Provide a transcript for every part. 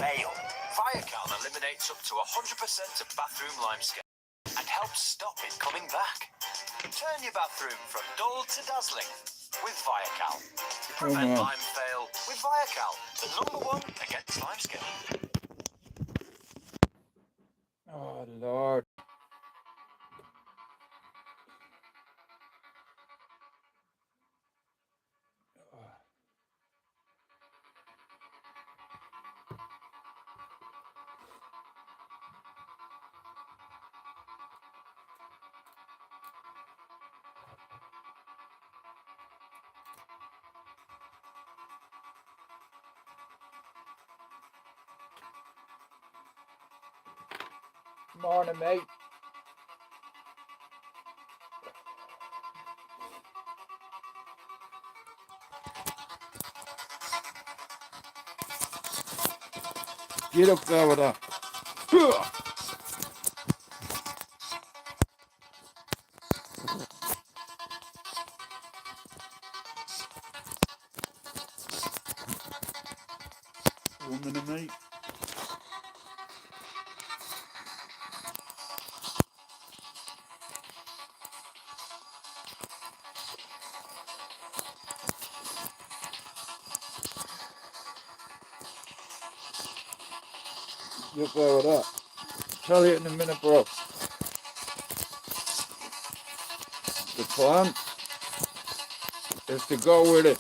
fail. Viacal eliminates up to 100% of bathroom limescale and helps stop it coming back. Turn your bathroom from dull to dazzling with Viacal. Prevent lime fail with Viacal, the #1 against limescale. Oh, Lord. Morning, mate. Get up there with that. Woman, mate. Get up there with that. Tell you in a minute, bro. The plan is to go with it.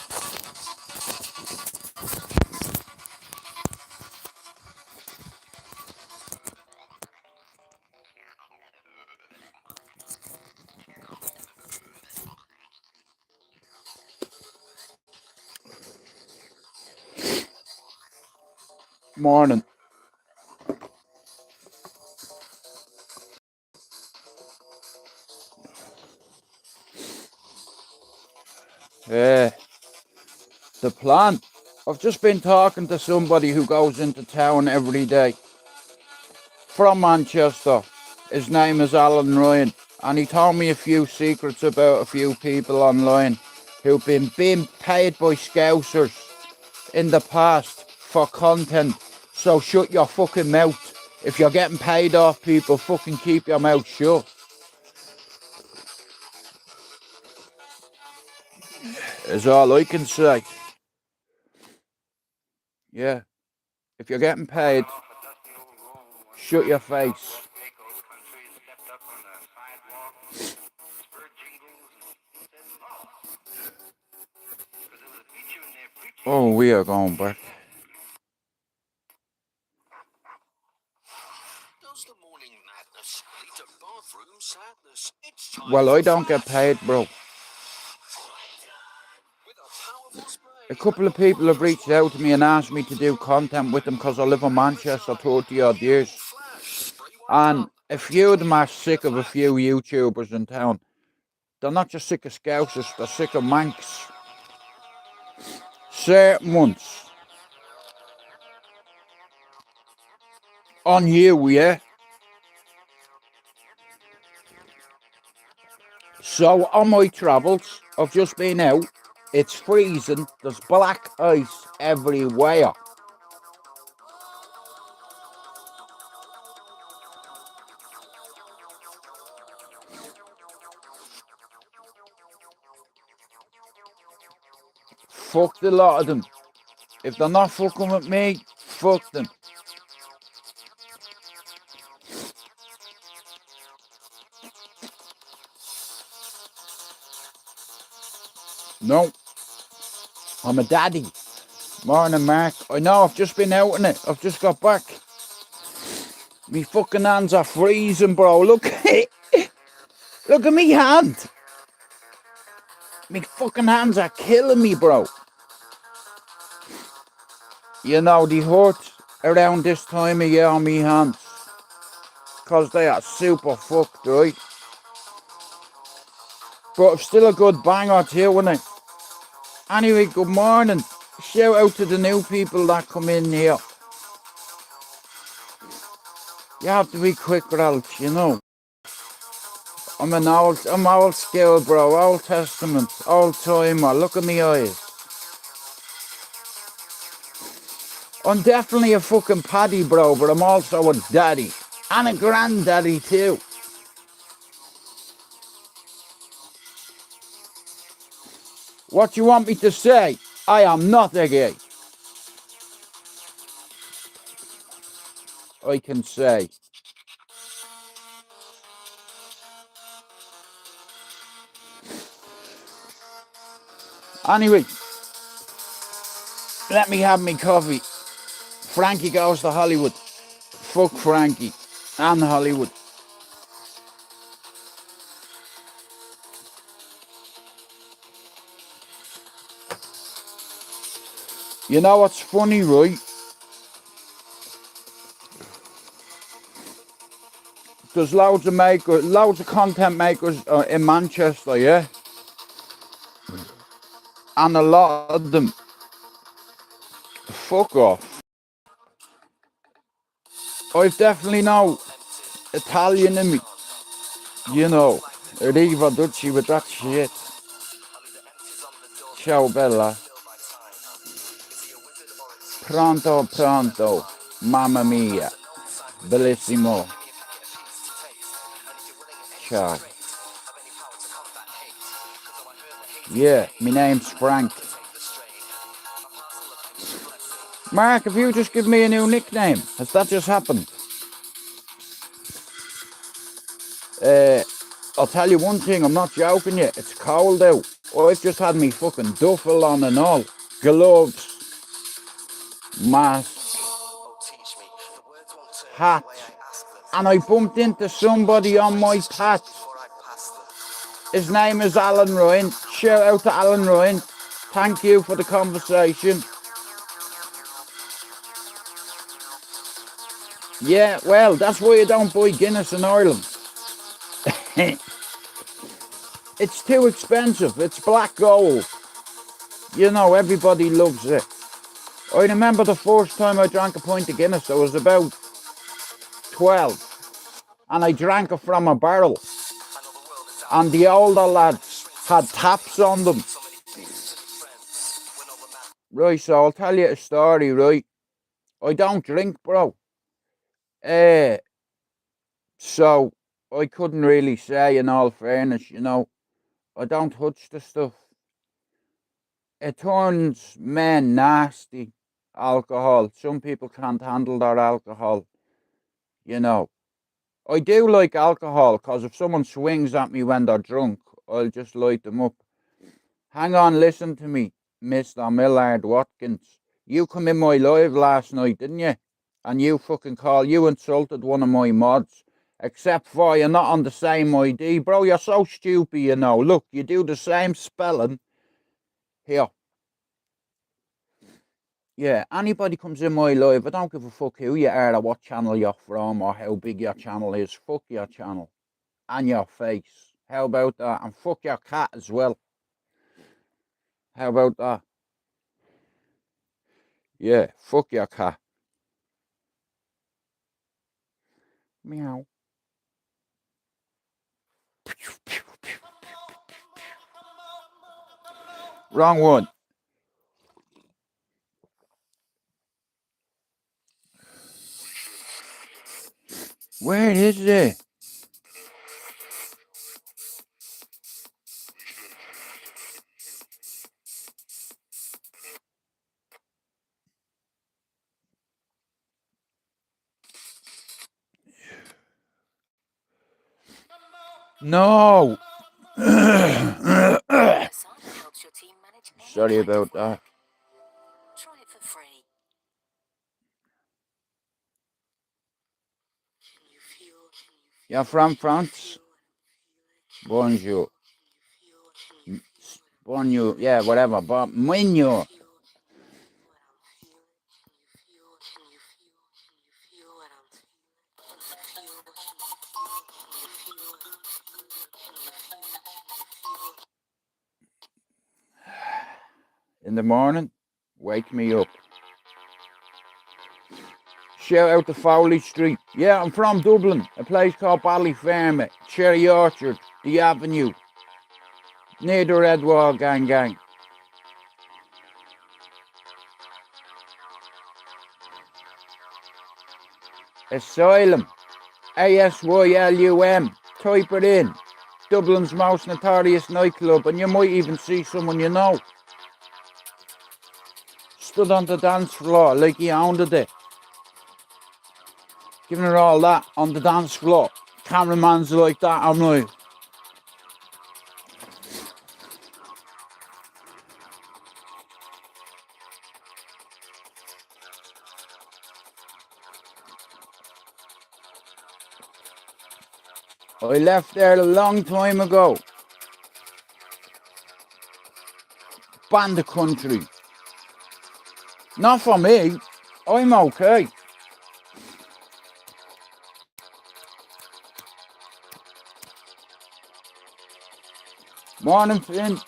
Morning. The plan. I've just been talking to somebody who goes into town every day from Manchester. His name is Alan Ryan, and he told me a few secrets about a few people online who've been being paid by Scousers in the past for content. So shut your fucking mouth. If you're getting paid off people, fucking keep your mouth shut. Is all I can say. Yeah. If you're getting paid, shut your face. Oh, we are going back. Well, I don't get paid, bro. A couple of people have reached out to me and asked me to do content with them because I live in Manchester 30 odd years. And a few of them are sick of a few YouTubers in town. They're not just sick of Scousers, they're sick of Manx. Certain ones. On you, yeah? So on my travels, I've just been out. It's freezing. There's black ice everywhere. Fuck the lot of them. If they're not fucking with me, fuck them. No. I'm a daddy. Morning, Mark. I know, I've just been out in it. I've just got back. Me fucking hands are freezing, bro. Look at it. Look at me hand. Me fucking hands are killing me, bro. You know, they hurt around this time of year on me hands. Because they are super fucked, right? But it's still a good banger too, isn't it? Anyway, good morning. Shout out to the new people that come in here. You have to be quick, Ralph, you know. I'm old school, bro. Old Testament, old timer. Look at me eyes. I'm definitely a fucking paddy, bro, but I'm also a daddy. And a granddaddy, too. What you want me to say? I am not a gay. I can say. Anyway, let me have me coffee. Frankie goes to Hollywood. Fuck Frankie and Hollywood. You know what's funny, right? There's loads of content makers in Manchester, yeah? And a lot of them, fuck off. I've definitely know Italian in me, you know. Riva Ducci with that shit. Ciao bella. Pronto, pronto. Mamma mia. Bellissimo. Ciao. Yeah, my name's Frank. Mark, if you just give me a new nickname, has that just happened? I'll tell you one thing, I'm not joking you, it's cold out. I've just had me fucking duffel on and all. Gloves, mask, hat. And I bumped into somebody on my path. His name is Alan Ryan. Shout out to Alan Ryan. Thank you for the conversation. Yeah, well, that's why you don't buy Guinness in Ireland. It's too expensive. It's black gold. You know, everybody loves it. I remember the first time I drank a pint of Guinness, I was about 12. And I drank it from a barrel. And the older lads had taps on them. Right, so I'll tell you a story, right? I don't drink, bro. So I couldn't really say, in all fairness, you know, I don't touch the stuff. It turns men nasty, alcohol. Some people can't handle their alcohol, you know. I do like alcohol, because if someone swings at me when they're drunk, I'll just light them up. Hang on, listen to me, Mr. Millard Watkins. You come in my live last night, didn't you? And you insulted one of my mods. Except for you're not on the same ID. Bro, you're so stupid, you know. Look, you do the same spelling. Here. Yeah, anybody comes in my live, I don't give a fuck who you are or what channel you're from or how big your channel is. Fuck your channel. And your face. How about that? And fuck your cat as well. How about that? Yeah, fuck your cat. Meow. Wrong one. Where is it? No. Sorry about that. Try it for free. You're from France? Bonjour. Bonjour. Yeah, whatever. But Bonjour. In the morning, wake me up. Shout out to Fowley Street. Yeah, I'm from Dublin, a place called Ballyfermot, Cherry Orchard, the Avenue, near the Red Wall Gang. Asylum. ASYLUM. Type it in. Dublin's most notorious nightclub, and you might even see someone you know. Stood on the dance floor like he owned it. Giving her all that on the dance floor. Cameraman's like that, I'm like. I left there a long time ago. Banned the country. Not for me. I'm okay. Morning, Finn.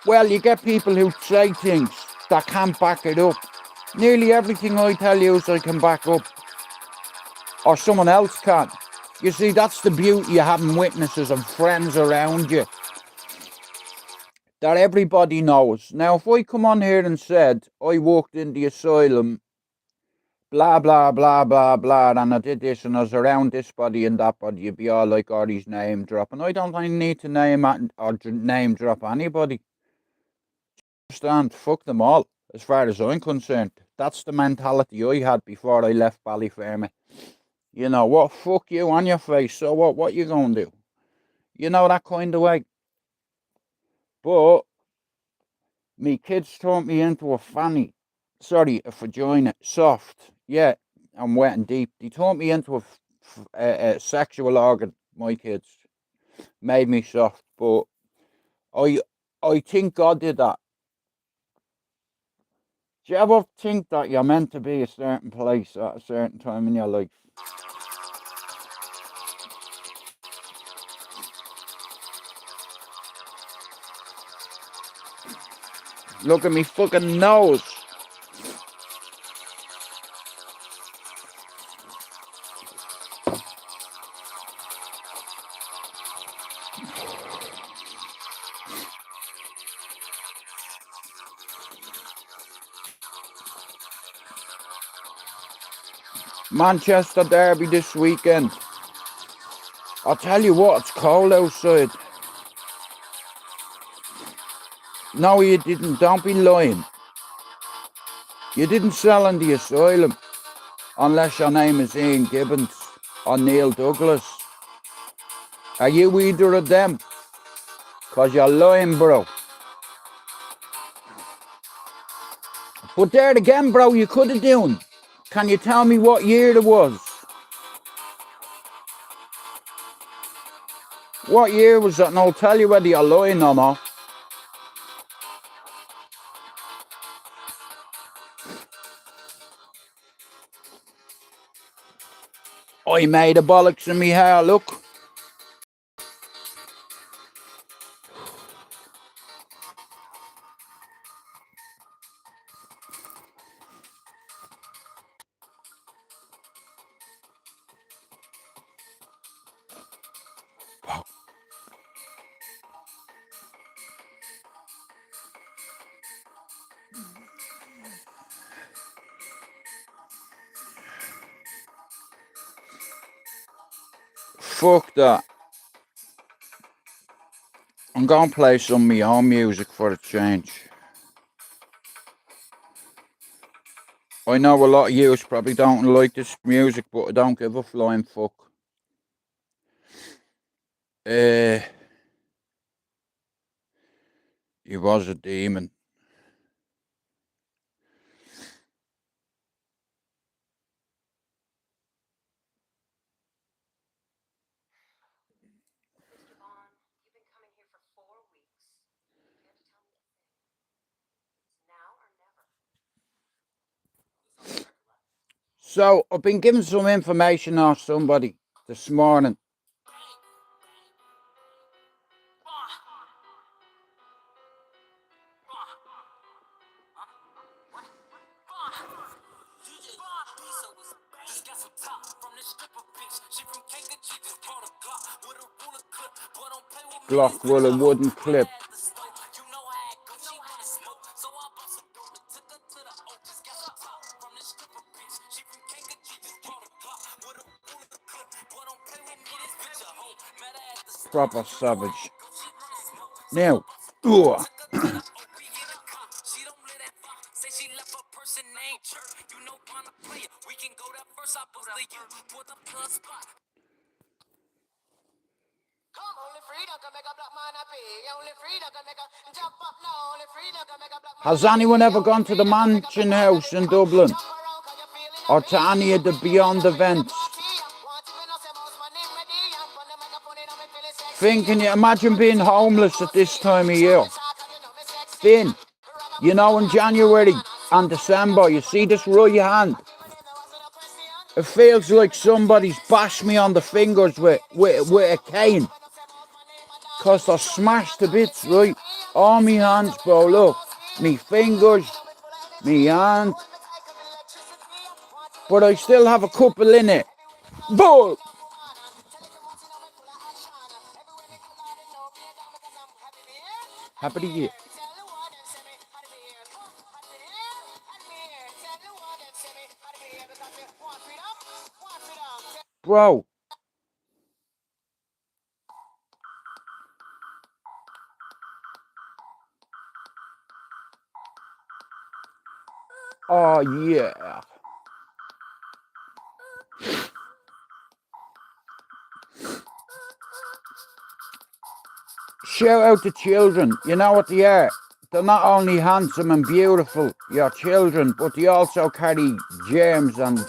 Well, you get people who say things that can't back it up. Nearly everything I tell you is I can back up. Or someone else can. You see, that's the beauty of having witnesses and friends around you. That everybody knows. Now, if I come on here and said I walked in the asylum, blah, blah, blah, blah, blah, and I did this and I was around this body and that body, you'd be all like, all these name dropping. I don't need to name drop anybody. Understand? Fuck them all, as far as I'm concerned. That's the mentality I had before I left Ballyfermot. You know what? Fuck you on your face. So what? What you gonna do? You know, that kind of way. But me kids turned me into a fanny. Sorry, a vagina. Soft. Yeah, I'm wet and deep. They turned me into a sexual organ. My kids made me soft. But I think God did that. Do you ever think that you're meant to be a certain place at a certain time in your life? Look at me fucking nose. Manchester Derby this weekend. I'll tell you what, it's cold outside. No, you didn't. Don't be lying. You didn't sell in the asylum. Unless your name is Ian Gibbons or Neil Douglas. Are you either of them? Because you're lying, bro. But there again, bro, you could have done. Can you tell me what year it was? What year was that? And I'll tell you whether you're lying or not. I made a bollocks in me hair, look. Fuck that. I'm going to play some of my own music for a change. I know a lot of you probably don't like this music, but I don't give a flying fuck. He was a demon. So, I've been given some information off somebody this morning. Glock with a wooden clip. Proper savage. Now, ugh. Has anyone ever gone to the Mansion House in Dublin or to any of the Beyond events? Finn, can you imagine being homeless at this time of year? Finn, you know, in January and December, you see this right hand? It feels like somebody's bashed me on the fingers with a cane. Because they're smashed to bits, right? All me hands, bro, look. Me fingers, me hand. But I still have a couple in it. Bull! Happy to hear. Bro. Oh, yeah. Shout out to children. You know what they are? They're not only handsome and beautiful, your children, but they also carry germs and...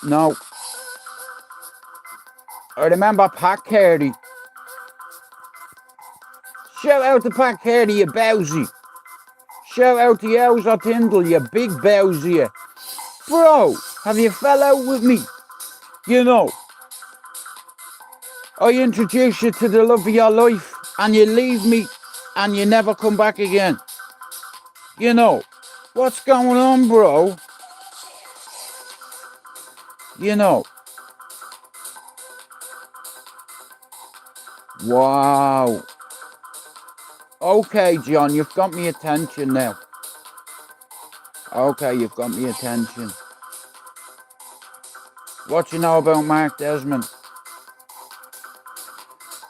No. I remember Pat Carey. Shout out to Pat Carey, you bowsy. Shout out to Yowza Tyndall, you big bowsy. Bro, have you fell out with me? You know, I introduce you to the love of your life and you leave me and you never come back again. You know, what's going on, bro? You know. Wow. Okay, John, you've got me attention now. Okay, you've got me attention. What you know about Mark Desmond?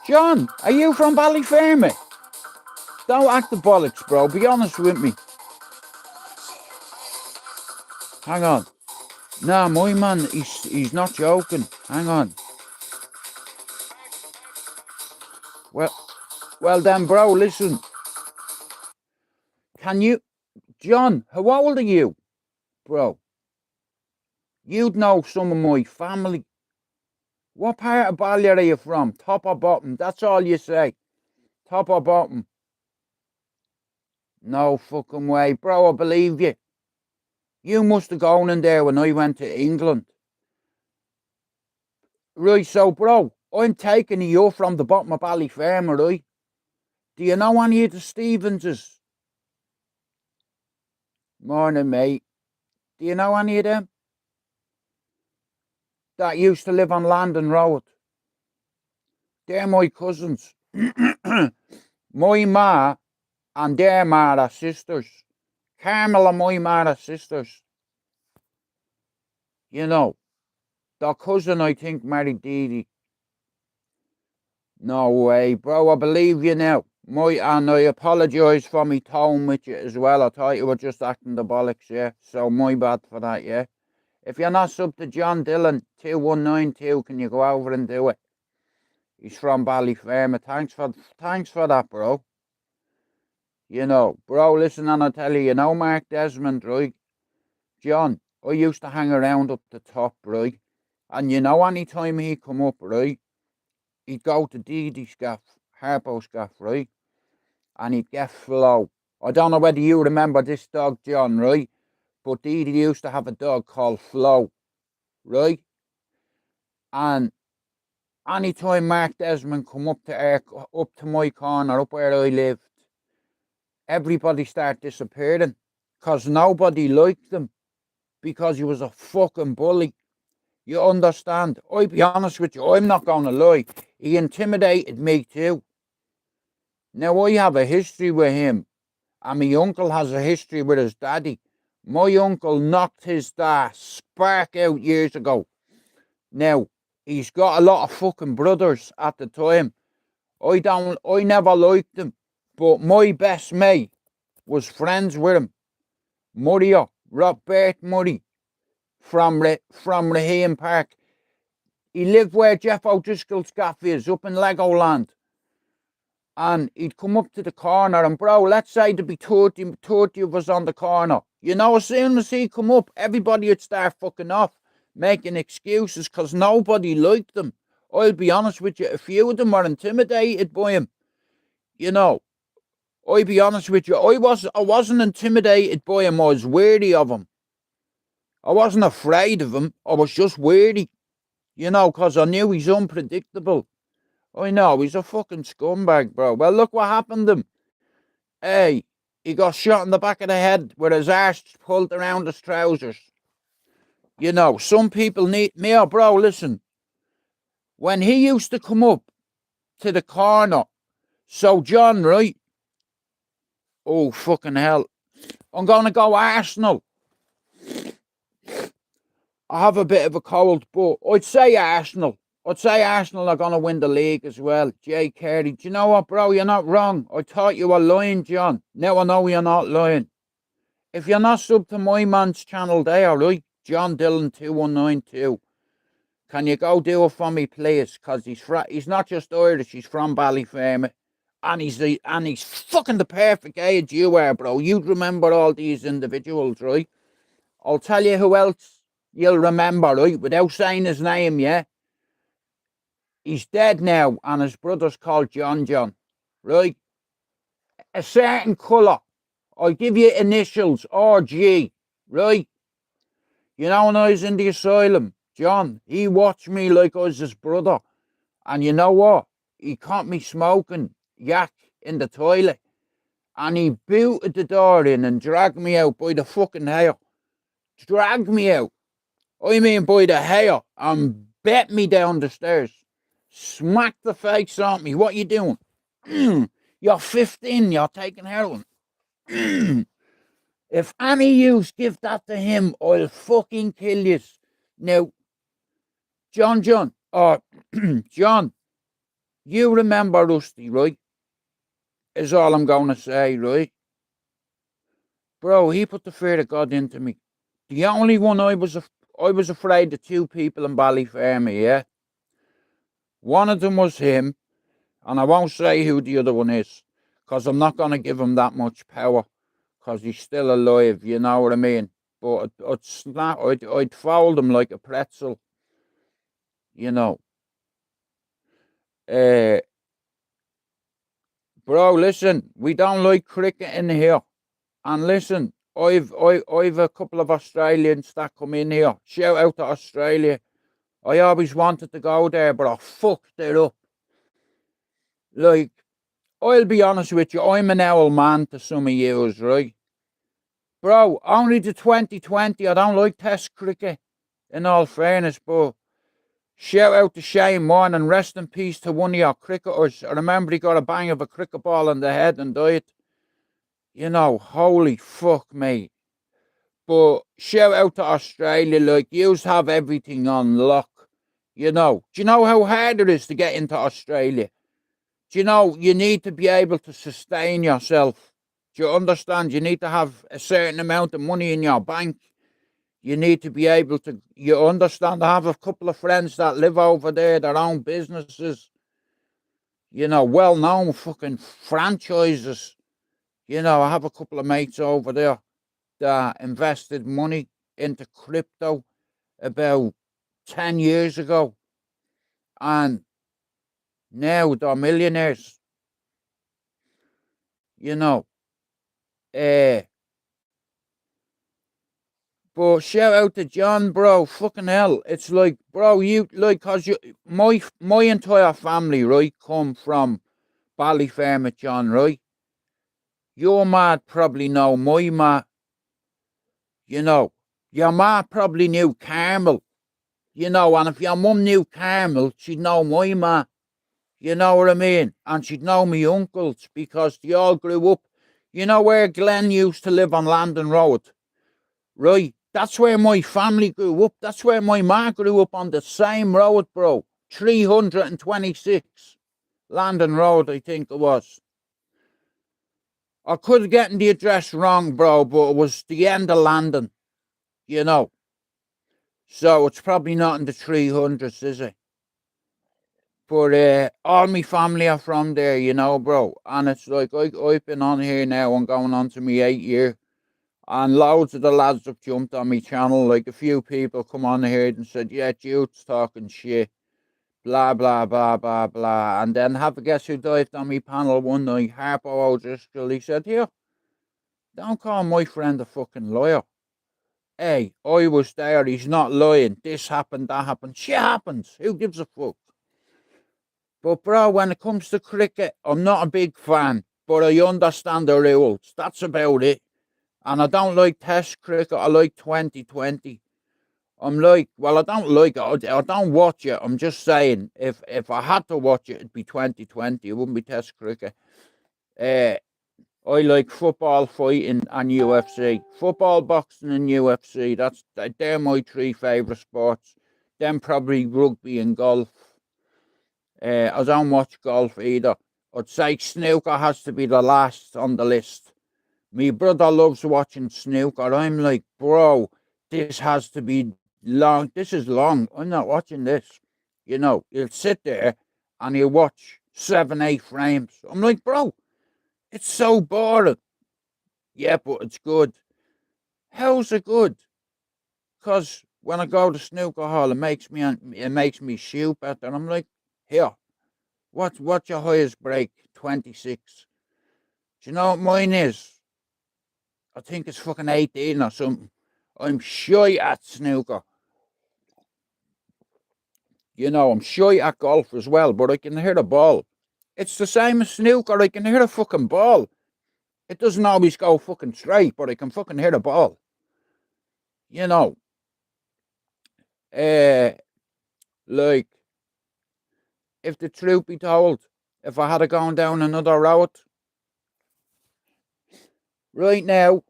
John, are you from Ballyfermot? Don't act the bollocks, bro. Be honest with me. Hang on. Nah, my man, he's not joking. Hang on. Well then, bro, listen. Can you... John, how old are you? Bro. You'd know some of my family. What part of Ballier are you from? Top or bottom? That's all you say. Top or bottom? No fucking way. Bro, I believe you. You must have gone in there when I went to England. Right, so, bro, I'm taking you from the bottom of Ballyfermot, right? Do you know any of the Stevenses? Morning, mate. Do you know any of them? That used to live on Landon Road. They're my cousins. My ma and their ma are sisters. Carmel and my ma are sisters. You know, their cousin, I think, married Dee Dee. No way, bro, I believe you now. And I apologise for me tone with you as well. I thought you were just acting the bollocks, yeah. So my bad for that, yeah. If you're not sub to John Dillon 2192, can you go over and do it? He's from Ballyfermot. Thanks for that, bro. You know, bro, listen, and I tell you, you know Mark Desmond, right? John, I used to hang around up the top, right? And you know, any time he come up, right, he'd go to Dee Dee's gaff, Harpo's gaff, right? And he'd get Flo. I don't know whether you remember this dog, John, right? But Dee Dee used to have a dog called Flo, right? And anytime Mark Desmond come up to my corner, up where I lived, everybody started disappearing. Because nobody liked him. Because he was a fucking bully. You understand? I'll be honest with you, I'm not going to lie. He intimidated me too. Now, I have a history with him, and my uncle has a history with his daddy. My uncle knocked his dad spark out years ago. Now, he's got a lot of fucking brothers at the time. I never liked him, but my best mate was friends with him. Robert Murray from Raheem Park. He lived where Jeff O'Driscoll's gaff is, up in Legoland. And he'd come up to the corner, and bro, let's say there'd be 30 of us on the corner. You know, as soon as he come up, everybody would start fucking off, making excuses, because nobody liked him. I'll be honest with you, a few of them were intimidated by him. You know, I'll be honest with you, I wasn't intimidated by him, I was wary of him. I wasn't afraid of him, I was just wary. You know, because I knew he's unpredictable. I know, he's a fucking scumbag, bro. Well, look what happened to him. Hey, he got shot in the back of the head with his arse pulled around his trousers. You know, some people need me. Oh, bro, listen. When he used to come up to the corner, so John, right? Oh, fucking hell. I'm going to go Arsenal. I have a bit of a cold, but I'd say Arsenal. I'd say Arsenal are going to win the league as well. Jay Carey. Do you know what, bro? You're not wrong. I thought you were lying, John. Now I know you're not lying. If you're not sub to my man's channel there, right? John Dillon 2192. Can you go do it for me, please? Because he's not just Irish, he's from Ballyfermot. And he's fucking the perfect age you are, bro. You'd remember all these individuals, right? I'll tell you who else you'll remember, right? Without saying his name, yeah? He's dead now, and his brother's called John, right? A certain colour. I'll give you initials, RG, right? You know, when I was in the asylum, John, he watched me like I was his brother. And you know what? He caught me smoking yak in the toilet. And he booted the door in and dragged me out by the fucking hair. Dragged me out. I mean by the hair. And bet me down the stairs. Smacked the face on me. What you doing? You're 15. You're taking heroin. If any use give that to him, I'll fucking kill you. Now, John, John, you remember Rusty, right? Is all I'm going to say, right? Bro, he put the fear of God into me. The only one I was afraid of, two people in Ballyfermot, yeah? One of them was him, and I won't say who the other one is, because I'm not going to give him that much power, because he's still alive, you know what I mean? But I'd fold him like a pretzel, you know. Bro, listen, we don't like cricket in here. And listen, I've a couple of Australians that come in here. Shout out to Australia. I always wanted to go there, but I fucked it up. Like, I'll be honest with you, I'm an old man to some of yous, right? Bro, only the 2020, I don't like test cricket, in all fairness, but shout out to Shane Warne and rest in peace to one of your cricketers. I remember he got a bang of a cricket ball in the head and died. You know, holy fuck, mate. But shout out to Australia, like, yous have everything on lock. You know, do you know how hard it is to get into Australia? Do you know, you need to be able to sustain yourself. Do you understand? You need to have a certain amount of money in your bank. You need to be able to, you understand? I have a couple of friends that live over there, their own businesses. You know, well-known fucking franchises. You know, I have a couple of mates over there that invested money into crypto about 10 years ago. And now they're millionaires. You know. But shout out to John, bro. Fucking hell. It's like, bro, you, like, cause my entire family, right, come from Ballyfermot, John, right? Your ma probably know my ma. You know, your ma probably knew Carmel. You know, and if your mum knew Carmel, she'd know my ma. You know what I mean? And she'd know me uncles because they all grew up. You know where Glenn used to live on Landon Road? Right? That's where my family grew up. That's where my ma grew up, on the same road, bro. 326 Landon Road, I think it was. I could have gotten the address wrong, bro, but it was the end of Landon, you know. So it's probably not in the 300s, is it? But all my family are from there, you know, bro. And it's like, I've been on here now. I'm going on to my 8th year. And loads of the lads have jumped on my channel. Like, a few people come on here and said, yeah, Jude's talking shit. Blah, blah, blah, blah, blah. And then have a guess who dived on my panel one night? Harpo O'Driscoll. He said, here, don't call my friend a fucking liar. Hey, I was there. He's not lying. This happened, that happened. Shit happens. Who gives a fuck? But, bro, when it comes to cricket, I'm not a big fan, but I understand the rules. That's about it. And I don't like Test cricket. I like 2020. I'm like, well, I don't like it. I don't watch it. I'm just saying, if I had to watch it, it'd be 2020. It wouldn't be Test cricket. I like football, fighting, and UFC. Football, boxing, and UFC. They're my 3 favourite sports. Then probably rugby and golf. I don't watch golf either. I'd say snooker has to be the last on the list. My brother loves watching snooker. I'm like, bro, this has to be long. This is long. I'm not watching this. You know, you'll sit there and you'll watch 7, 8 frames. I'm like, bro, it's so boring. Yeah, but it's good. How's it good? Because when I go to snooker hall, it makes me shoot better. I'm like, here. What's your highest break? 26. Do you know what mine is? I think it's fucking 18 or something. I'm shy at snooker. You know, I'm shy at golf as well, but I can hit a ball. It's the same as snooker. I can hit a fucking ball. It doesn't always go fucking straight, but I can fucking hit a ball. You know. Like, if the truth be told, if I had gone down another route, right now,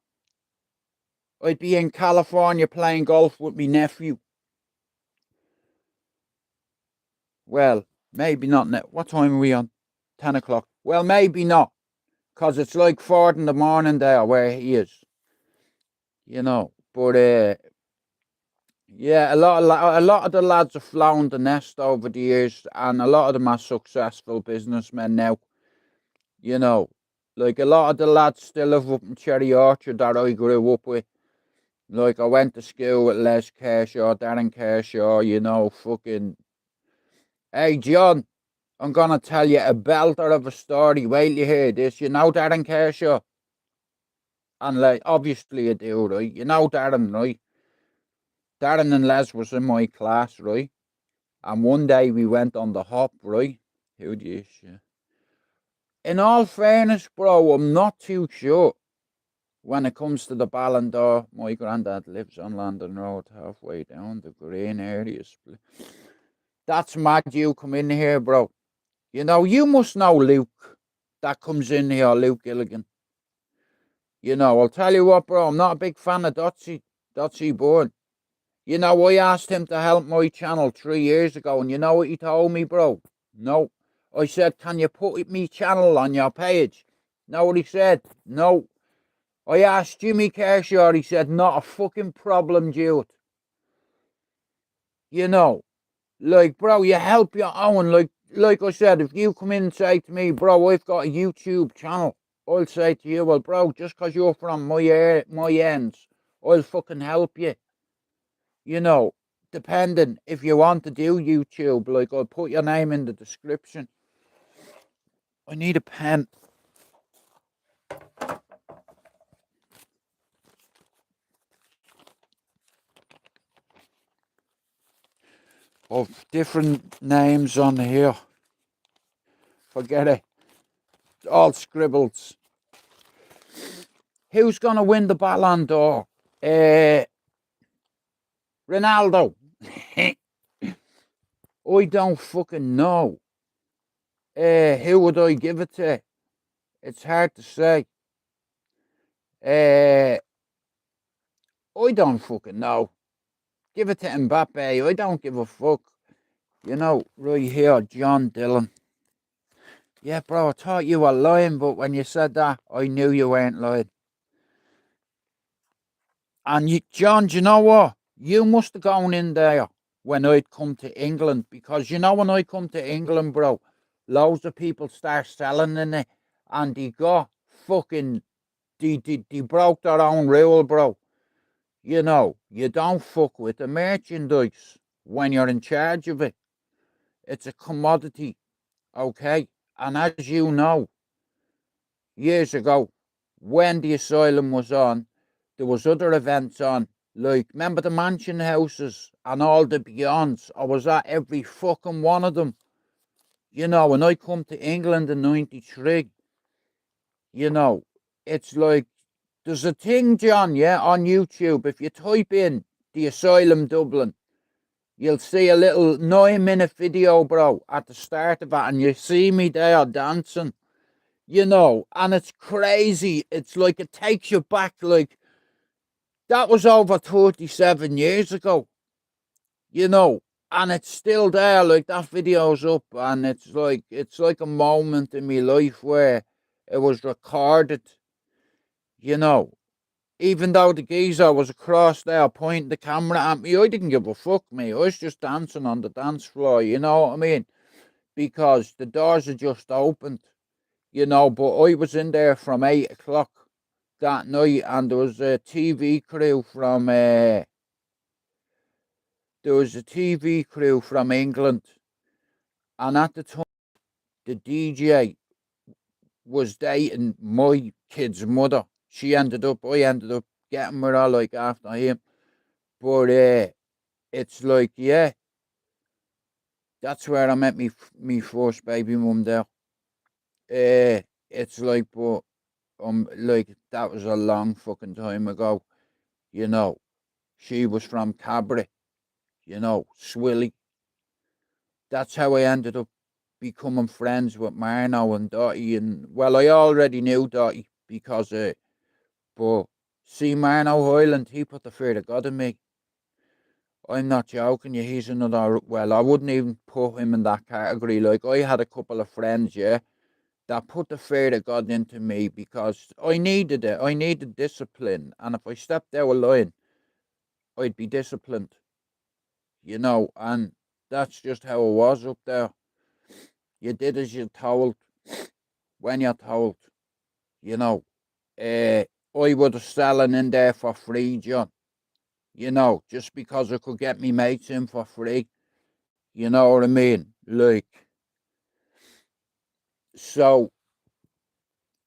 I'd be in California playing golf with my nephew. Well, maybe not now. What time are we on? 10 o'clock. Well, maybe not, because it's like 4 in the morning there where he is. You know, but yeah, a lot of the lads have flown the nest over the years, and a lot of them are successful businessmen now. You know, like a lot of the lads still live up in Cherry Orchard that I grew up with. Like, I went to school with Les Kershaw, Darren Kershaw, you know, fucking. Hey, John, I'm gonna tell you a belter of a story. Wait till you hear this. You know Darren Kershaw? And, like, obviously you do, right? You know Darren, right? Darren and Les was in my class, right? And one day we went on the hop, right? Who do you see? In all fairness, bro, I'm not too sure when it comes to the Ballon d'Or. My granddad lives on Landon Road, halfway down the green area. That's mad you come in here, bro. You know, you must know Luke that comes in here, Luke Gilligan. You know, I'll tell you what, bro, I'm not a big fan of Dotsy Bourne. You know, I asked him to help my channel 3 years ago, and you know what he told me, bro? No. I said, can you put me channel on your page? Know what he said? No. I asked Jimmy Kershaw, he said, not a fucking problem, Jude. You know, like, bro, you help your own. Like I said, if you come in and say to me, bro, I've got a YouTube channel, I'll say to you, well, bro, just because you're from my ends, I'll fucking help you. You know, depending if you want to do YouTube, like, I'll put your name in the description. I need a pen. Of different names on here. Forget it. All scribbles. Who's going to win the Ballon d'Or? Ronaldo. I don't fucking know. Who would I give it to? It's hard to say. I don't fucking know. Give it to Mbappe. I don't give a fuck. You know, right here, John Dillon. Yeah, bro, I thought you were lying, but when you said that, I knew you weren't lying. And you, John, do you know what? You must have gone in there when I'd come to England, because you know when I come to England, bro, loads of people start selling in it, and they got fucking, they broke their own rule, bro. You know, you don't fuck with the merchandise when you're in charge of it. It's a commodity, okay? And as you know, years ago, when the asylum was on, there was other events on. Like, remember the mansion houses and all the beyonds? I was at every fucking one of them. You know, when I come to England in 93, you know, it's like, there's a thing, John, yeah, on YouTube. If you type in the asylum Dublin, you'll see a little 9-minute video, bro, at the start of it, and you see me there dancing, you know, and it's crazy. It's like it takes you back, like, that was over 37 years ago, you know, and it's still there, like, that video's up, and it's like a moment in my life where it was recorded, you know. Even though the geezer was across there pointing the camera at me, I didn't give a fuck, me. I was just dancing on the dance floor, you know what I mean? Because the doors had just opened, you know, but I was in there from 8 o'clock that night, and there was a TV crew from, England, and at the time, the DJ was dating my kid's mother. I ended up getting with her, like, after him. But, it's like, yeah, that's where I met me first baby mum there. It's like, but like, that was a long fucking time ago. You know, she was from Cabra. You know, Swilly. That's how I ended up becoming friends with Marno and Dottie. And well, I already knew Dottie because but see, Marno Highland, he put the fear of God in me. I'm not joking you. He's another. Well, I wouldn't even put him in that category. Like, I had a couple of friends, yeah, that put the fear of God into me because I needed it. I needed discipline. And if I stepped out of line, I'd be disciplined, you know. And that's just how it was up there. You did as you're told when you're told, you know. I was selling in there for free, John, you know, just because I could get me mates in for free. You know what I mean? So,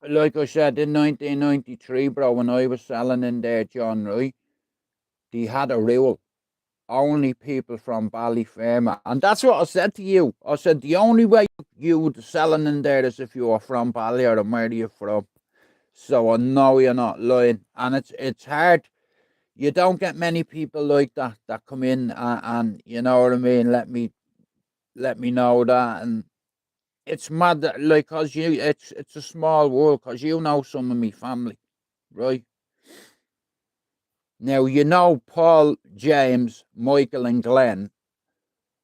like I said, in 1993, bro, when I was selling in there, John, right, they had a rule. Only people from Ballyfermot. And that's what I said to you. I said, the only way you would selling in there is if you were from Ballyer and where are you from. So I know you're not lying. And it's hard. You don't get many people like that come in and you know what I mean, let me know that. And it's mad that, like, cause it's a small world, cause you know some of me family, right? Now you know Paul, James, Michael, and Glenn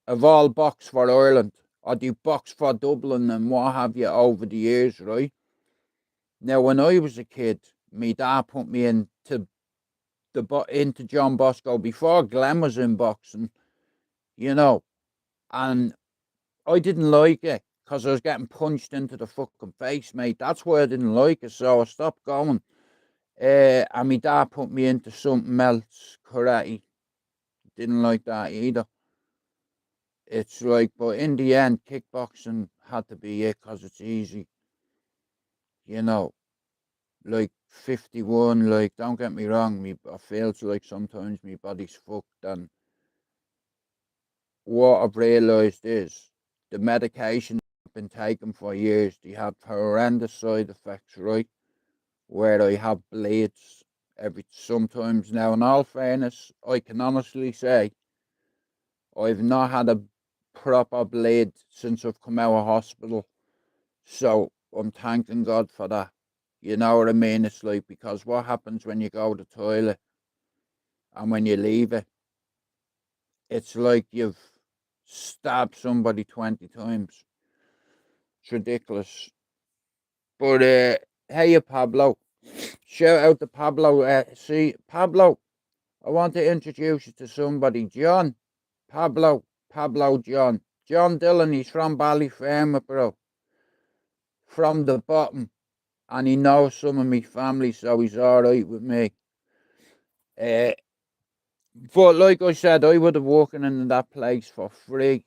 have all boxed for Ireland, or they boxed for Dublin and what have you over the years, right? Now when I was a kid, my dad put me into John Bosco before Glenn was in boxing, you know, and I didn't like it because I was getting punched into the fucking face, mate. That's why I didn't like it, so I stopped going. And my dad put me into something else, karate. Didn't like that either. It's like, but in the end, kickboxing had to be it because it's easy, you know. Like 51, like, don't get me wrong, I feel like sometimes my body's fucked. And what I've realised is the medication I've been taking for years, they have horrendous side effects, right? Where I have bleeds sometimes. Now, in all fairness, I can honestly say I've not had a proper bleed since I've come out of hospital. So I'm thanking God for that. You know what I mean? It's like, because what happens when you go to the toilet and when you leave it, it's like you've stabbed somebody 20 times. It's ridiculous. But hey, Pablo. Shout out to Pablo. See, Pablo, I want to introduce you to somebody. John. Pablo John. John Dillon, he's from Ballyfermot, bro. From the bottom. And he knows some of my family, so he's alright with me. But like I said, I would have working in that place for free.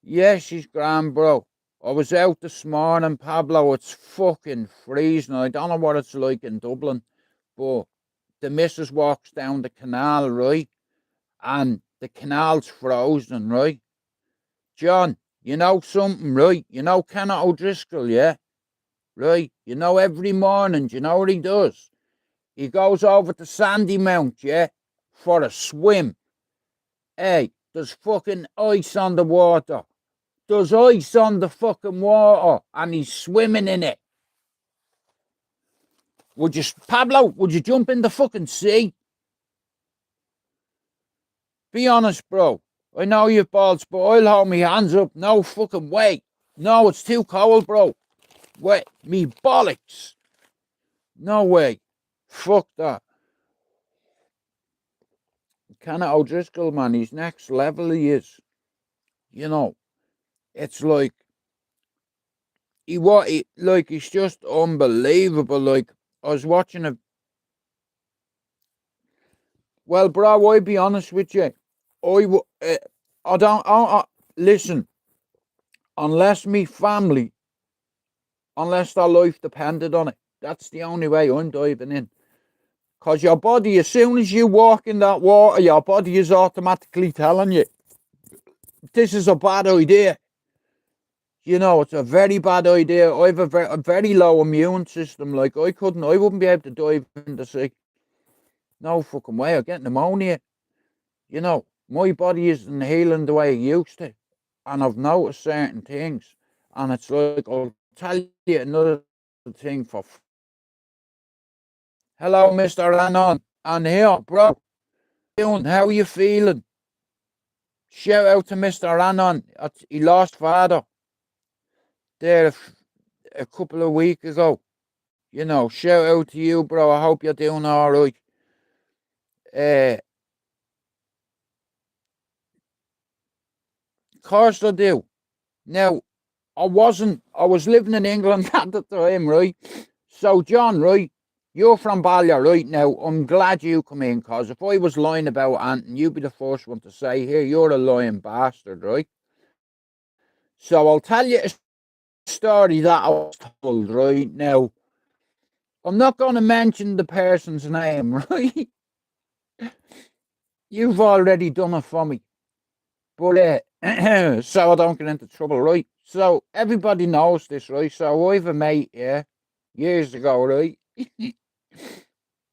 Yeah, she's grand, bro. I was out this morning, Pablo. It's fucking freezing. I don't know what it's like in Dublin, but the missus walks down the canal, right? And the canal's frozen, right? John, you know something, right? You know Kenneth O'Driscoll, yeah? Right? You know every morning, do you know what he does? He goes over to Sandy Mount, yeah? For a swim. Hey, there's fucking ice on the water. There's ice on the fucking water, and he's swimming in it. Pablo, would you jump in the fucking sea? Be honest, bro. I know you've balls, but I'll hold my hands up. No fucking way. No, it's too cold, bro. Wait, me bollocks. No way. Fuck that. Kenneth O'Driscoll, man, he's next level, he is. You know, it's like, he's just unbelievable. Like, I was watching a. Well, bro, I'll be honest with you. I don't, listen, unless me family, unless their life depended on it, that's the only way I'm diving in. Because your body, as soon as you walk in that water, your body is automatically telling you, this is a bad idea. You know, it's a very bad idea. I have a very low immune system. Like, I wouldn't be able to dive in the sea. No fucking way. I get pneumonia. You know, my body isn't healing the way it used to. And I've noticed certain things. And it's like, I'll tell you another thing for. Hello, Mr. Anon. And here, bro. How are you feeling? Shout out to Mr. Anon. He lost father there a couple of weeks ago. You know, shout out to you, bro. I hope you're doing all right. Of course I do. Now, I was living in England at the time, right? So, John, right, you're from Ballier, right? Now, I'm glad you come in, because if I was lying about Anton, you'd be the first one to say, here, you're a lying bastard, right? So, I'll tell you a story that I was told, right? Now, I'm not going to mention the person's name, right? You've already done it for me. But, so I don't get into trouble, right? So, everybody knows this, right? So, I have a mate, yeah, years ago, right?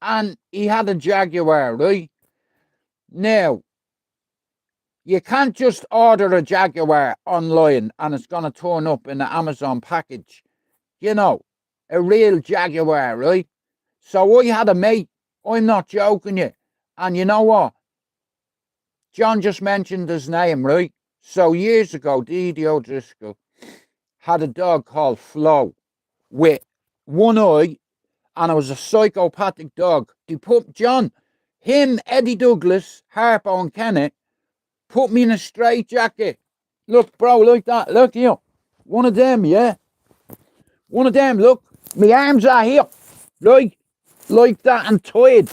And he had a Jaguar, right? Now, you can't just order a Jaguar online and it's going to turn up in the Amazon package. You know, a real Jaguar, right? So I had a mate, I'm not joking you. And you know what? John just mentioned his name, right? So years ago, Didi O'Driscoll had a dog called Flo with one eye, and it was a psychopathic dog. They put Eddie Douglas, Harpo and Kenneth, put me in a straitjacket. Look, bro, like that. Look here. One of them, yeah? One of them, look. My arms are here. Like that, and tied.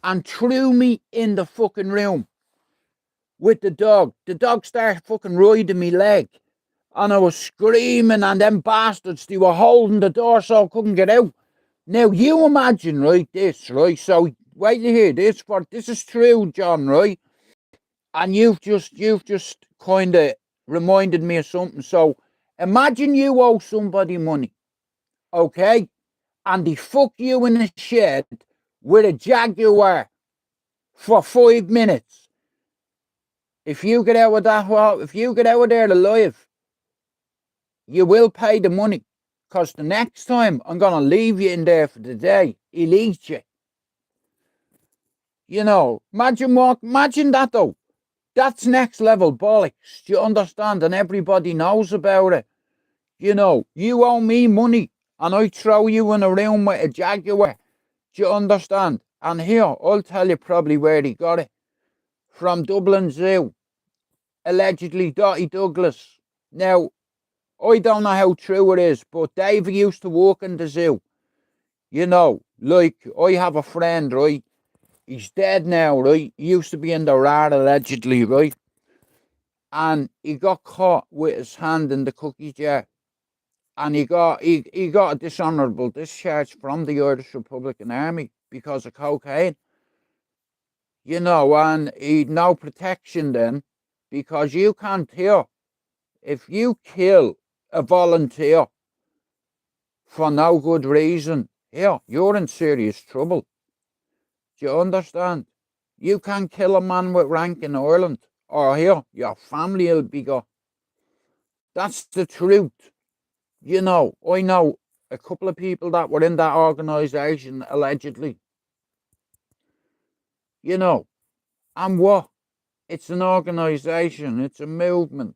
And threw me in the fucking room with the dog. The dog started fucking riding me leg. And I was screaming, and them bastards, they were holding the door so I couldn't get out. Now, you imagine, right, this, right? So, wait to hear this. This is true, John, right? And you've just kind of reminded me of something. So, imagine you owe somebody money, okay? And they fuck you in a shed with a Jaguar for 5 minutes. If you get out of there alive, you will pay the money. Because the next time I'm going to leave you in there for the day, he'll eat you. You know, imagine that though. That's next level bollocks. Do you understand? And everybody knows about it. You know, you owe me money and I throw you in a room with a jaguar. Do you understand? And here, I'll tell you probably where he got it. From Dublin Zoo. Allegedly, Dotty Douglas. Now, I don't know how true it is, but Davey used to work in the zoo. You know, like, I have a friend, right? He's dead now, right? He used to be in the rat, allegedly, right? And he got caught with his hand in the cookie jar. And he got a dishonourable discharge from the Irish Republican Army because of cocaine. You know, and he'd no protection then, because you can't hear. If you kill a volunteer for no good reason, here, you're in serious trouble. Do you understand? You can't kill a man with rank in Ireland, or here, your family will be got. That's the truth. You know, I know a couple of people that were in that organisation, allegedly. You know, and what? It's an organisation, it's a movement.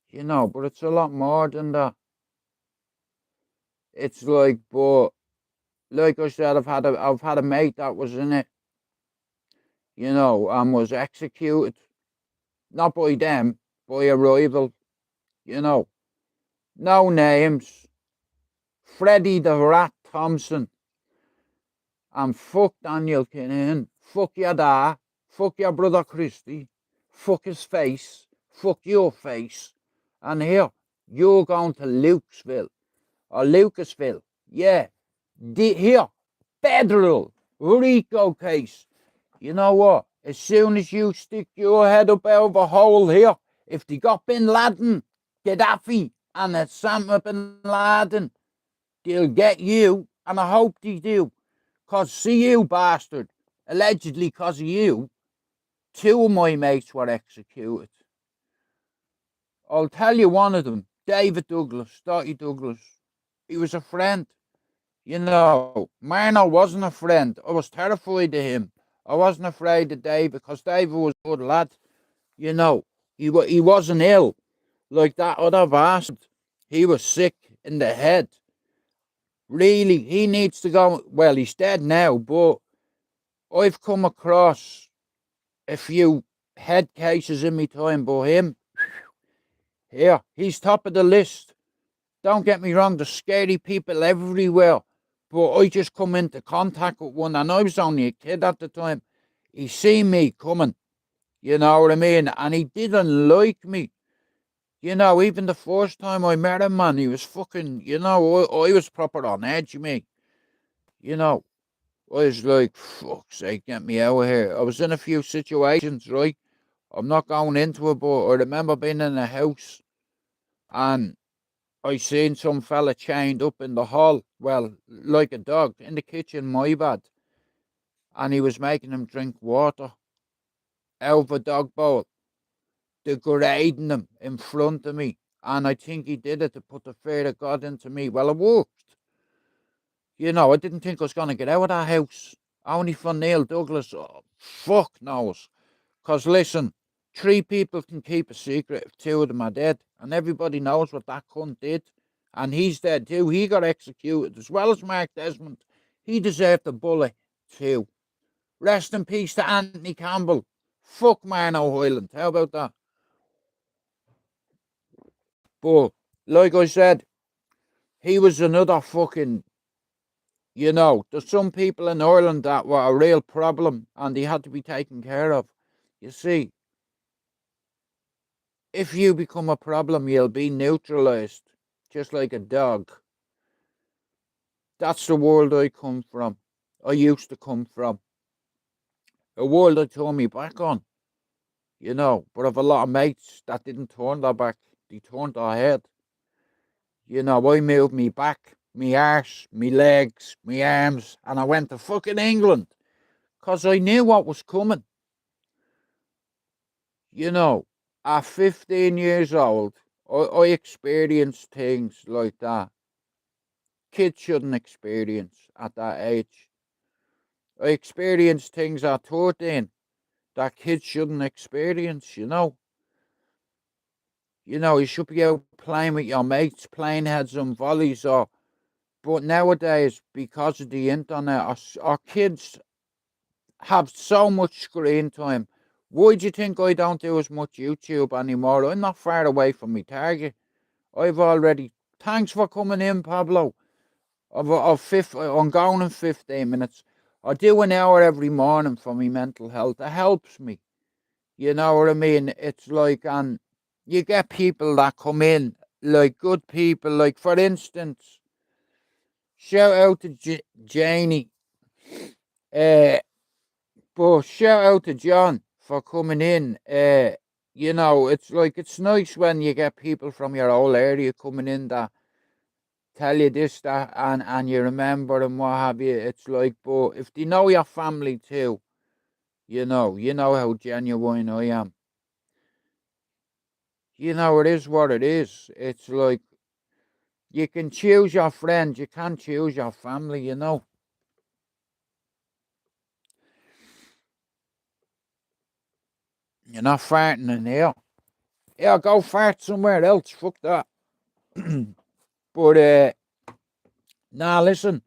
You know, but it's a lot more than that. It's like, but like I said, I've had a mate that was in it, you know, and was executed, not by them, by a rival, you know. No names. Freddie the Rat Thompson. And fuck Daniel Kinahan. Fuck your dad. Fuck your brother Christy. Fuck his face. Fuck your face. And here, you're going to Lukesville. Or Lucasville. Yeah. Here. Federal. RICO case. You know what? As soon as you stick your head up over a hole here, if they got Bin Laden, Gaddafi, and Osama Bin Laden, they'll get you, and I hope they do. Because see you, bastard, allegedly because of you, 2 of my mates were executed. I'll tell you one of them, David Douglas, Dotty Douglas. He was a friend. You know, Marno wasn't a friend. I was terrified of him. I wasn't afraid of David because David was a good lad. You know, he wasn't ill like that other bastard. He was sick in the head. Really, he needs to go. Well, he's dead now, but I've come across a few head cases in my time, but him, here, he's top of the list. Don't get me wrong, there's scary people everywhere, but I just come into contact with one, and I was only a kid at the time. He seen me coming, you know what I mean, and he didn't like me. You know, even the first time I met him, man, he was fucking, you know, I was proper on edge, me. You know, I was like, fuck's sake, get me out of here. I was in a few situations, right? I'm not going into it, but I remember being in a house and I seen some fella chained up in the hall, well, like a dog, in the kitchen, my bad. And he was making him drink water out of a dog bowl, degrading him in front of me. And I think he did it to put the fear of God into me. Well, it worked. You know, I didn't think I was going to get out of that house. Only for Neil Douglas. Oh, fuck knows. Because listen, 3 people can keep a secret if 2 of them are dead. And everybody knows what that cunt did. And he's dead too. He got executed as well as Mark Desmond. He deserved a bullet too. Rest in peace to Anthony Campbell. Fuck Marno Highland. How about that? But, like I said, he was another fucking, you know, there's some people in Ireland that were a real problem and they had to be taken care of. You see, if you become a problem, you'll be neutralised, just like a dog. That's the world I come from. I used to come from. A world I turned me back on, you know, but I've a lot of mates that didn't turn their back. They turned their head. You know, I moved me back, me arse, me legs, me arms, and I went to fucking England. Because I knew what was coming. You know, at 15 years old, I experience things like that. Kids shouldn't experience at that age. I experienced things at 13 that kids shouldn't experience, you know. You should be out playing with your mates, playing heads and volleys, or but nowadays, because of the internet, our kids have so much screen time. Why do you think I don't do as much YouTube anymore? I'm not far away from my target. I've already. Thanks for coming in, Pablo. I'm going in 15 minutes. I do an hour every morning for my mental health. It helps me. You know what I mean? It's like, and you get people that come in, like good people. Like, for instance, shout out to Janie. Uh, but shout out to John for coming in. It's like, it's nice when you get people from your whole area coming in that tell you this, that, and you remember and what have you. It's like, but if they know your family too, you know how genuine I am. It is what it is. It's like, you can choose your friends, you can't choose your family. You're not farting in here. Yeah, go fart somewhere else. Fuck that. But, nah, listen.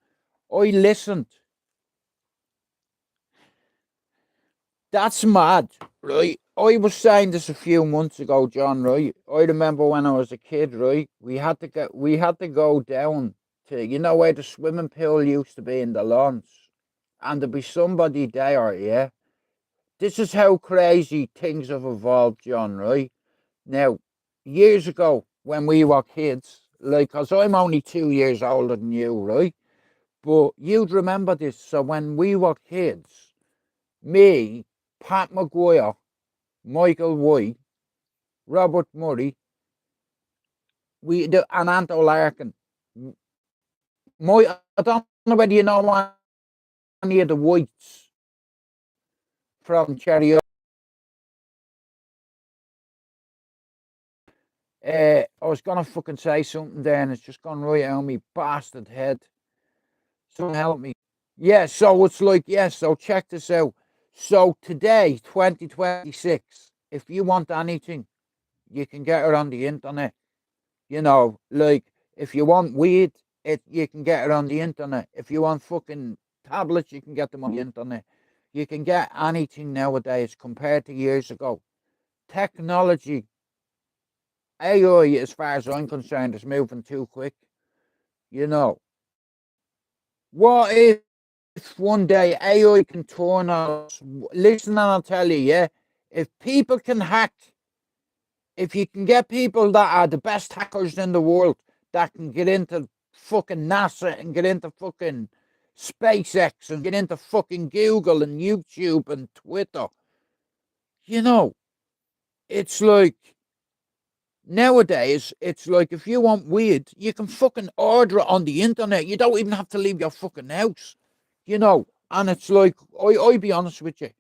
I listened. That's mad, right? I was saying this a few months ago, John, right? I remember when I was a kid, right? We had to go down to, where the swimming pool used to be in the lawns. And there'd be somebody there, yeah? This is how crazy things have evolved, John, right? Now, years ago, when we were kids, like, because I'm only 2 years older than you, right? But you'd remember this. So when we were kids, me, Pat McGuire, Michael White, Robert Murray, and Anto Larkin. I don't know whether you know any of the Whites from Cherry. I was gonna fucking say something there, and it's just gone right out of me bastard head. Someone help me. Yeah, so it's like, yeah, so check this out. So today, 2026, if you want anything, you can get it on the internet. Like, if you want weed, you can get it on the internet. If you want fucking tablets, you can get them on the internet. You can get anything nowadays compared to years ago. Technology, AI, as far as I'm concerned, is moving too quick. You know, what if one day AI can turn us? Listen, and I'll tell you, yeah, if people can hack, if you can get people that are the best hackers in the world that can get into fucking NASA and get into fucking SpaceX and get into fucking Google and YouTube and Twitter, you know, it's like nowadays, it's like if you want weed, you can fucking order it on the internet. You don't even have to leave your fucking house, and it's like, I be honest with you,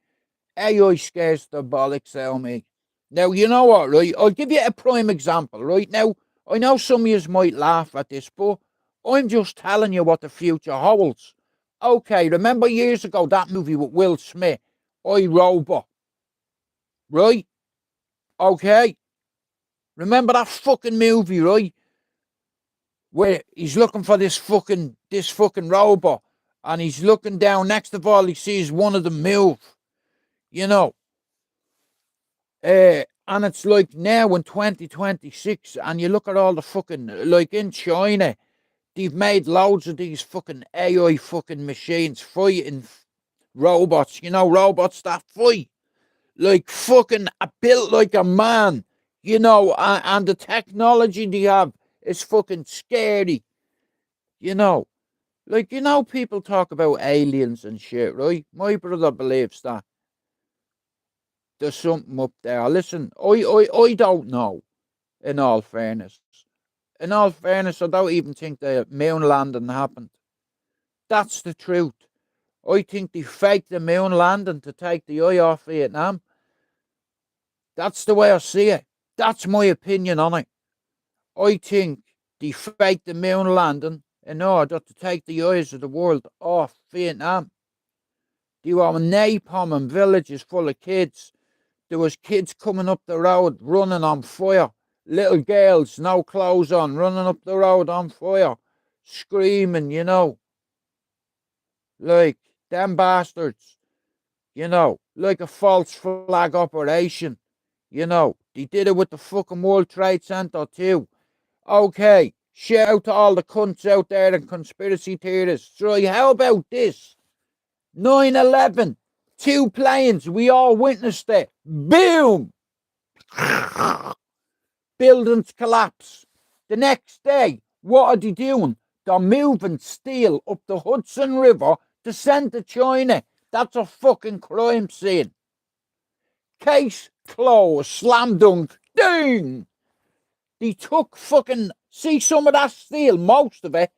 AI scares the bollocks out of me. Now, you know what, right? I'll give you a prime example, right? Now, I know some of you might laugh at this, but I'm just telling you what the future holds. Okay, remember years ago that movie with Will Smith, I, Robot, right? Okay, remember that fucking movie, right? Where he's looking for this fucking robot, and he's looking down. Next of all, he sees one of them move. You know, and it's like now in 2026, and you look at all the fucking, like in China, they've made loads of these fucking AI fucking machines fighting robots, robots that fight like fucking built like a man, and the technology they have is fucking scary, you know. Like, people talk about aliens and shit, right? My brother believes that there's something up there. Listen, I don't know, in all fairness. In all fairness, I don't even think the moon landing happened. That's the truth. I think they faked the moon landing to take the eye off Vietnam. That's the way I see it. That's my opinion on it. I think they faked the moon landing in order to take the eyes of the world off Vietnam. They were napalming villages full of kids. There was kids coming up the road running on fire. Little girls, no clothes on, running up the road on fire, screaming, like them bastards, like a false flag operation. They did it with the fucking World Trade Center too. Okay, shout out to all the cunts out there and conspiracy theorists. Right, how about this? 9/11, two planes, we all witnessed it. Boom! Buildings collapse. The next day, what are they doing? They're moving steel up the Hudson River to send to China. That's a fucking crime scene. Case closed, slam dunk, ding! They took fucking, see some of that steel, most of it,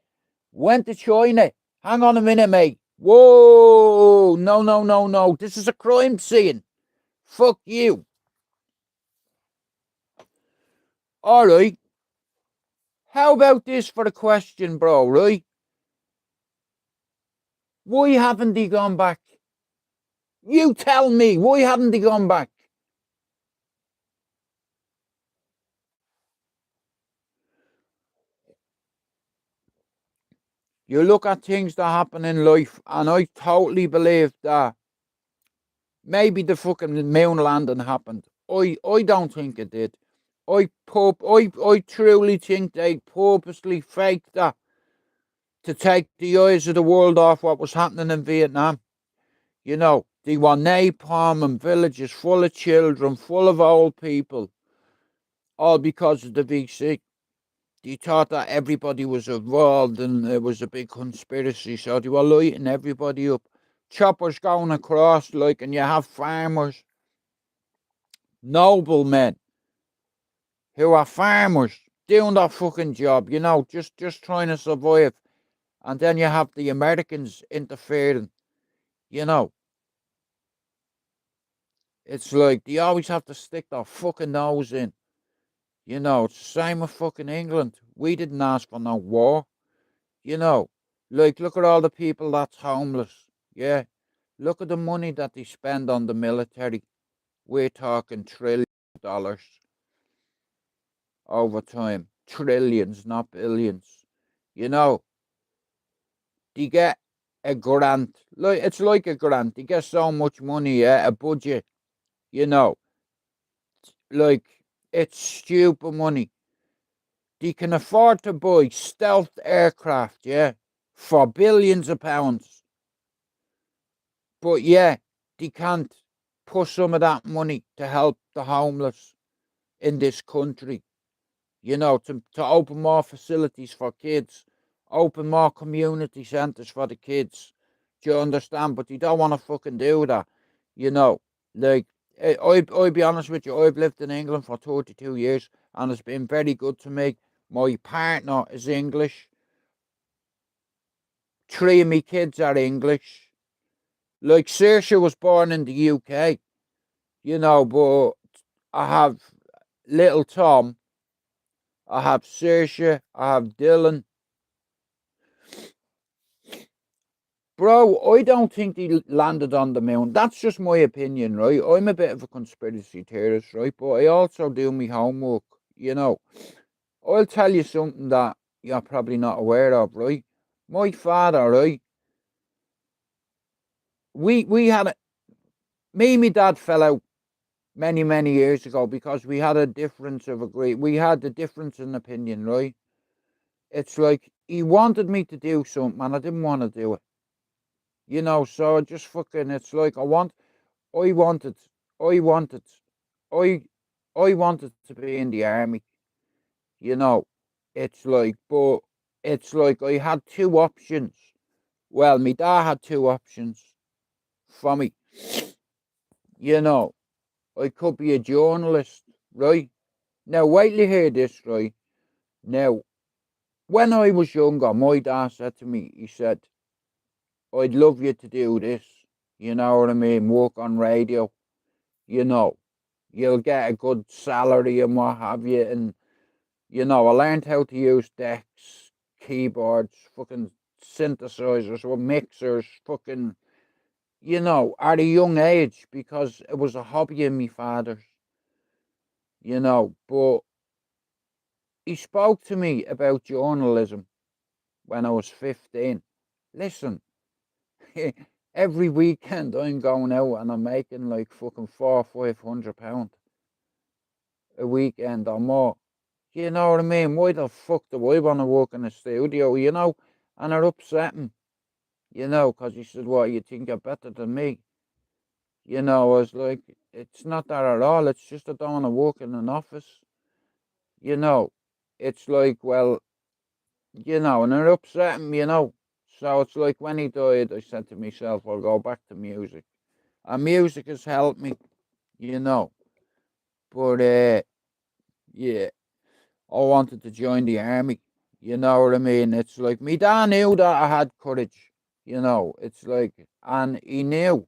went to China. Hang on a minute, mate. Whoa, no, no, no, no. This is a crime scene. Fuck you. All right. How about this for a question, bro, right? Why haven't they gone back? You tell me, why haven't they gone back? You look at things that happen in life, and I totally believe that maybe the fucking moon landing happened. I don't think it did. I truly think they purposely faked that to take the eyes of the world off what was happening in Vietnam. They were napalm and villages full of children, full of old people, all because of the VC. They thought that everybody was involved and it was a big conspiracy, so they were lighting everybody up. Choppers going across, like, and you have farmers, noblemen, who are farmers doing their fucking job, just trying to survive. And then you have the Americans interfering, you know. It's like they always have to stick their fucking nose in. It's the same with fucking England. We didn't ask for no war, you know. Like, look at all the people that's homeless. Yeah. Look at the money that they spend on the military. We're talking $trillions over time. Trillions, not billions. You know, they get a grant. Like, it's like a grant. They get so much money, yeah, a budget, you know. Like, it's stupid money. They can afford to buy stealth aircraft, yeah, for billions of pounds. But yeah, they can't put some of that money to help the homeless in this country. To open more facilities for kids, open more community centres for the kids. Do you understand? But they don't want to fucking do that. Like, I'll be honest with you, I've lived in England for 32 years and it's been very good to me. My partner is English. 3 of my kids are English. Like, Saoirse was born in the UK, but I have little Tom, I have Saoirse, I have Dylan. Bro, I don't think they landed on the moon. That's just my opinion, right? I'm a bit of a conspiracy theorist, right? But I also do my homework, I'll tell you something that you're probably not aware of, right? My father, right? We had me and my dad fell out many, many years ago because we had a difference of we had a difference in opinion, right? It's like he wanted me to do something and I didn't want to do it. So I just fucking, it's like I wanted, I wanted, I, I wanted to be in the army, you know. It's like, but it's like I had two options. Well, my dad had two options for me, you know. I could be a journalist, right? Now, wait till you hear this, right? Now, when I was younger, my dad said to me, he said, I'd love you to do this, you know what I mean? Work on radio, , you'll get a good salary and what have you. And You know, I learned how to use decks, keyboards, fucking synthesizers, or mixers, fucking, you know, at a young age because it was a hobby of my father's, you know. But he spoke to me about journalism when I was 15. Listen, every weekend I'm going out and I'm making like fucking £400-500 a weekend or more. You know what I mean? Why the fuck do I want to work in a studio, you know? And it upset him, you know, because he said, "What, you think you're better than me?" You know, I was like, it's not that at all. It's just I don't want to work in an office, you know. It's like, well, you know, and it upset him, you know. So it's like when he died, I said to myself, I'll go back to music. And music has helped me, you know. But, yeah, I wanted to join the army. You know what I mean? It's like me dad knew that I had courage. You know, it's like, and he knew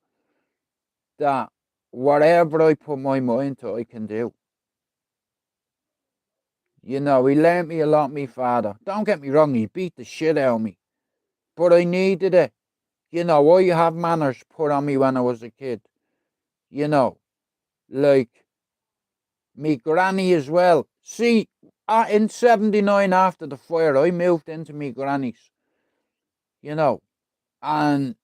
that whatever I put my mind to, I can do. You know, he learnt me a lot, me father. Don't get me wrong, he beat the shit out of me. But I needed it. You know, I have manners put on me when I was a kid. You know, like me granny as well. See, in 79 after the fire, I moved into me granny's, you know, and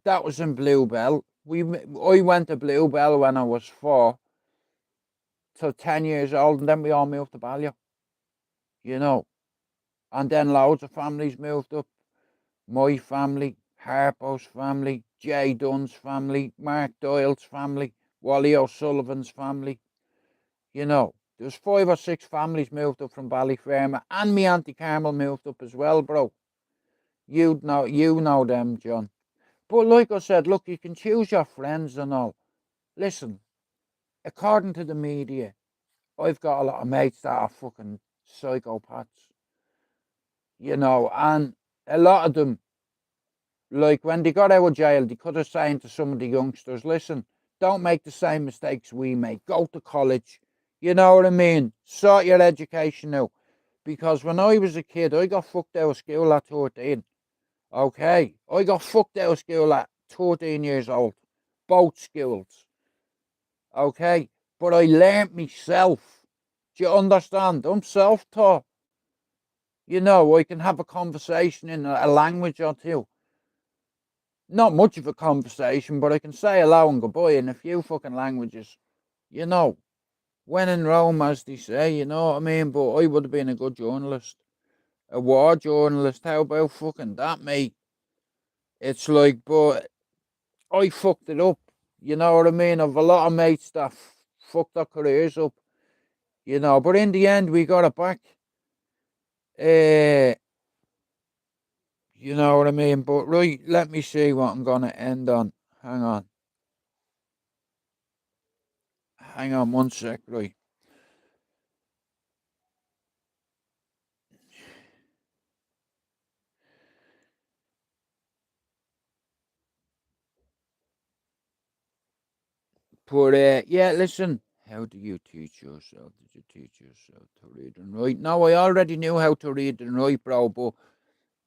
that was in Bluebell. I went to Bluebell when I was 4 till 10 years old, and then we all moved to Ballier, you know, and then loads of families moved up. My family, Harpo's family, Jay Dunn's family, Mark Doyle's family, Wally O'Sullivan's family, you know. There's 5 or 6 families moved up from Ballyferma, and me Auntie Carmel moved up as well, bro. You know them, John. But like I said, look, you can choose your friends and all. Listen, according to the media, I've got a lot of mates that are fucking psychopaths, you know, and a lot of them, like when they got out of jail, they could have said to some of the youngsters, listen, don't make the same mistakes we make. Go to college. You know what I mean? Sort your education out. Because when I was a kid, I got fucked out of school at 13. Okay? I got fucked out of school at 13 years old. Both schools. Okay? But I learnt myself. Do you understand? I'm self-taught. You know, I can have a conversation in a language or two. Not much of a conversation, but I can say hello and goodbye in a few fucking languages. You know, when in Rome, as they say, you know what I mean? But I would have been a good journalist. A war journalist. How about fucking that, mate? It's like, but I fucked it up. You know what I mean? I've a lot of mates that fucked their careers up. You know, but in the end, we got it back. Uh, you know what I mean? But right, let me see what I'm going to end on. Hang on. Hang on 1 sec, right. But yeah, listen. How do you teach yourself? Did you teach yourself to read and write? No, I already knew how to read and write, bro. But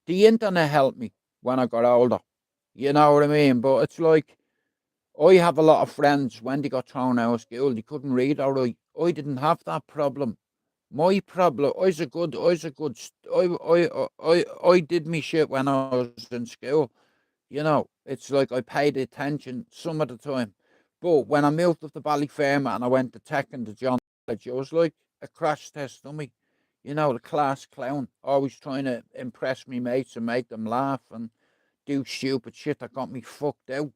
the internet helped me when I got older. You know what I mean? But it's like I have a lot of friends when they got thrown out of school, they couldn't read or write. I didn't have that problem. My problem, I did me shit when I was in school. You know, it's like I paid attention some of the time. But when I moved up to Ballyferma and I went to Tech and to John College, I was like a crash test dummy. You know, the class clown, always trying to impress me mates and make them laugh and do stupid shit that got me fucked out.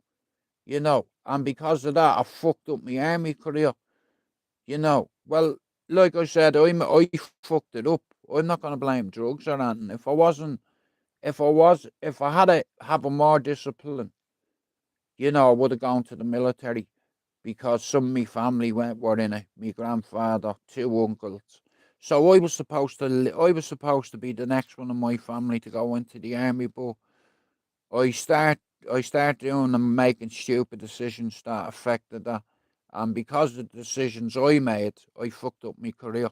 You know, and because of that, I fucked up my army career. You know, well, like I said, I fucked it up. I'm not gonna blame drugs or anything. If I had to have a more discipline, you know, I would have gone to the military because some of my family were in it. My grandfather, 2 uncles. So I was supposed to be the next one in my family to go into the army, but I start I start doing and making stupid decisions that affected that. And because of the decisions I made, I fucked up my career.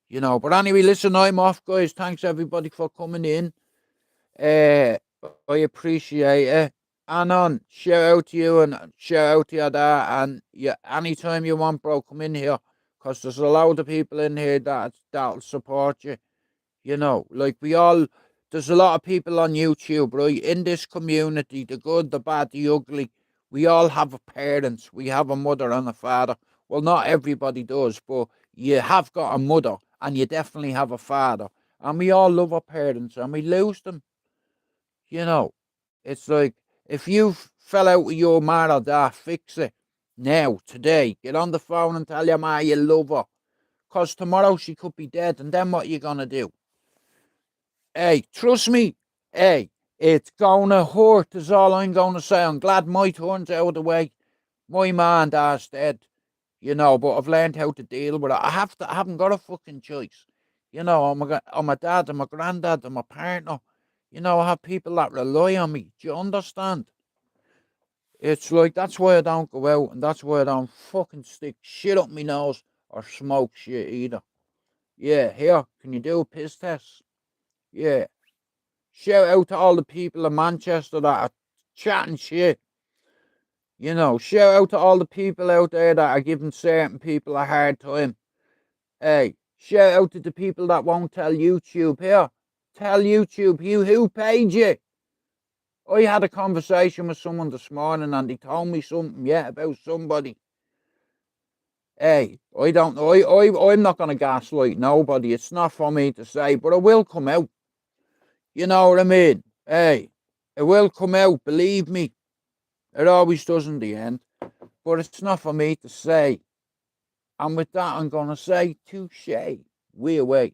You know, but anyway, listen, I'm off, guys. Thanks everybody for coming in. I appreciate it. Anon, shout out to you and shout out to your dad. And yeah, anytime you want, bro, come in here. Because there's a load of people in here that'll support you. You know, like there's a lot of people on YouTube, right? In this community, the good, the bad, the ugly. We all have parents. We have a mother and a father. Well, not everybody does, but you have got a mother and you definitely have a father. And we all love our parents and we lose them. You know, it's like if you fell out with your mother or dad, fix it now, today. Get on the phone and tell your ma you love her. Because tomorrow she could be dead, and then what you going to do? Hey, trust me. Hey, it's going to hurt, is all I'm going to say. I'm glad my turn's out of the way. My ma and dad's dead, you know, but I've learned how to deal with it. I haven't got a fucking choice. You know, I'm a dad, I'm a granddad, I'm a partner. You know, I have people that rely on me. Do you understand? It's like, that's why I don't go out, and that's why I don't fucking stick shit up my nose or smoke shit either. Yeah, here, can you do a piss test? Yeah. Shout out to all the people in Manchester that are chatting shit. You know, shout out to all the people out there that are giving certain people a hard time. Hey, shout out to the people that won't tell YouTube. Here, tell YouTube, who paid you? I had a conversation with someone this morning and they told me something, about somebody. Hey, I don't know. I'm not going to gaslight nobody. It's not for me to say, but it will come out. You know what I mean? Hey, it will come out, believe me. It always does in the end. But it's not for me to say. And with that, I'm going to say touche. We away.